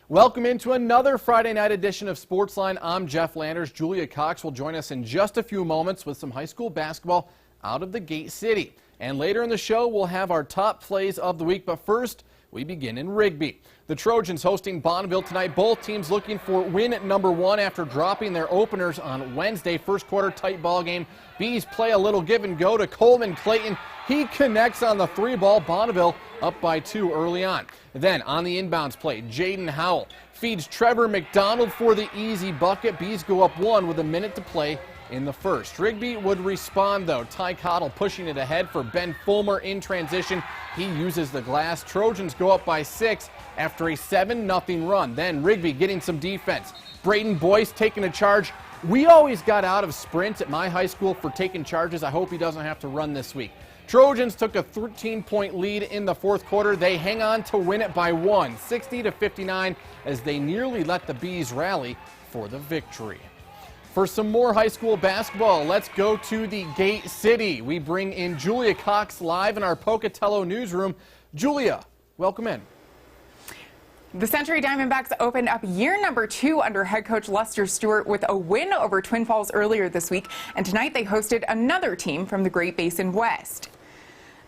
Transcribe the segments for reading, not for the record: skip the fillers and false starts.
Welcome into another Friday night edition of Sportsline. I'm Jeff Landers. Julia Cox will join us in just a few moments with some high school basketball out of the Gate City. And later in the show, we'll have our top plays of the week. But first, we begin in Rigby. The Trojans hosting Bonneville tonight. Both teams looking for win at number one after dropping their openers on Wednesday. First quarter tight ball game. Bees play a little give and go to Coleman Clayton. He connects on the three ball. Bonneville up by 2 early on. Then on the inbounds play, Jaden Howell feeds Trevor McDonald for the easy bucket. Bees go up 1 with a minute to play in the first. Rigby would respond though. Ty Cottle pushing it ahead for Ben Fulmer in transition. He uses the glass. Trojans go up by 6 after a 7-0 run. Then Rigby getting some defense. Braden Boyce taking a charge. We always got out of sprints at my high school for taking charges. I hope he doesn't have to run this week. Trojans took a 13-point lead in the fourth quarter. They hang on to win it by 1, 60-59, as they nearly let the Bees rally for the victory. For some more high school basketball, let's go to the Gate City. We bring in Julia Cox live in our Pocatello newsroom. Julia, welcome in. The Century Diamondbacks opened up year number 2 under head coach Lester Stewart with a win over Twin Falls earlier this week, and tonight they hosted another team from the Great Basin West.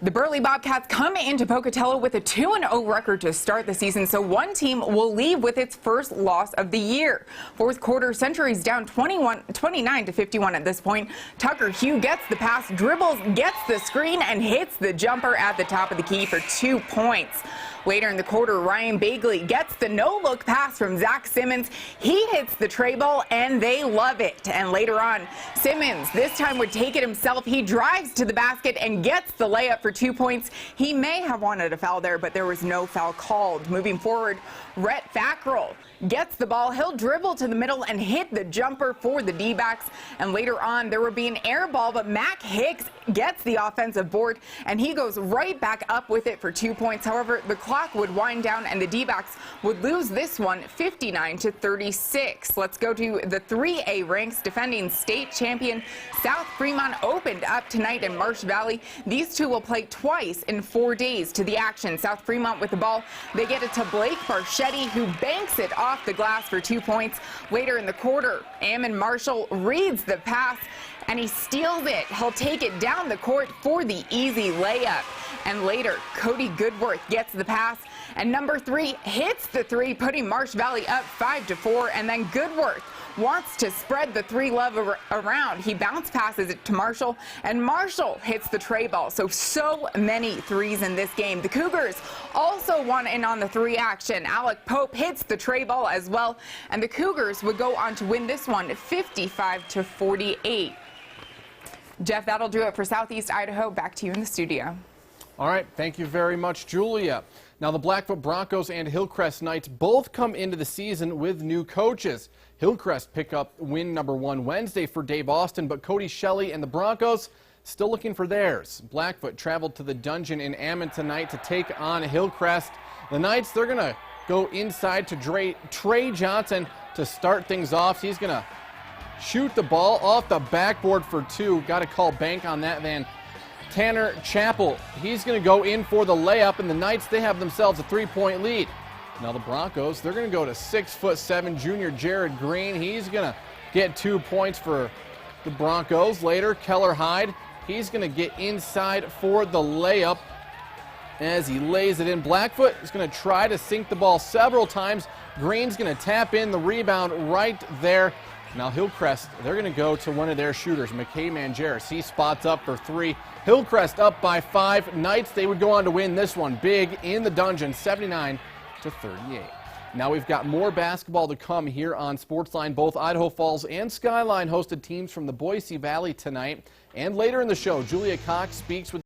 The Burley Bobcats come into Pocatello with a 2-0 record to start the season, so one team will leave with its first loss of the year. Fourth quarter, Century's down 29-51 at this point. Tucker Hugh gets the pass, dribbles, gets the screen, and hits the jumper at the top of the key for 2 points. Later in the quarter, Ryan Bagley gets the no-look pass from Zach Simmons. He hits the tray ball, and they love it. And later on, Simmons this time would take it himself. He drives to the basket and gets the layup for 2 points. He may have wanted a foul there, but there was no foul called. Moving forward, Rhett Fackrell gets the ball. He'll dribble to the middle and hit the jumper for the D-backs. And later on, there will be an air ball, but Mac Hicks gets the offensive board, and he goes right back up with it for 2 points. However, the clock would wind down, and the D-backs would lose this one 59-36. Let's go to the 3A ranks. Defending state champion South Fremont opened up tonight in Marsh Valley. These two will play twice in 4 days. To the action, South Fremont with the ball. They get it to Blake Marchetti, who banks it off the glass for 2 points. Later in the quarter, Ammon Marshall reads the pass, and he steals it. He'll take it down the court for the easy layup. And later, Cody Goodworth gets the pass, and number 3 hits the 3, putting Marsh Valley up 5-4. And then Goodworth wants to spread the 3 love around. He bounce passes it to Marshall, and Marshall hits the tray ball. So many threes in this game. The Cougars also want in on the 3 action. Alec Pope hits the tray ball as well, and the Cougars would go on to win this one 55-48. Jeff, that'll do it for Southeast Idaho. Back to you in the studio. All right, thank you very much, Julia. Now, the Blackfoot Broncos and Hillcrest Knights both come into the season with new coaches. Hillcrest pick up win number 1 Wednesday for Dave Austin, but Cody Shelley and the Broncos still looking for theirs. Blackfoot traveled to the Dungeon in Ammon tonight to take on Hillcrest. The Knights, they're going to go inside to Trey Johnson to start things off. He's going to shoot the ball off the backboard for 2. Got to call bank on that, then. Tanner Chappell, he's going to go in for the layup, and the Knights, they have themselves a 3-point lead. Now the Broncos, they're going to go to 6'7" junior Jared Green. He's going to get 2 points for the Broncos. Later, Keller Hyde, he's going to get inside for the layup as he lays it in. Blackfoot is going to try to sink the ball several times. Green's going to tap in the rebound right there. Now Hillcrest, they're going to go to one of their shooters, McKay Mangeris. He spots up for 3. Hillcrest up by 5. Knights, they would go on to win this one big in the Dungeon, 79-38. Now we've got more basketball to come here on Sportsline. Both Idaho Falls and Skyline hosted teams from the Boise Valley tonight. And later in the show, Julia Cox speaks with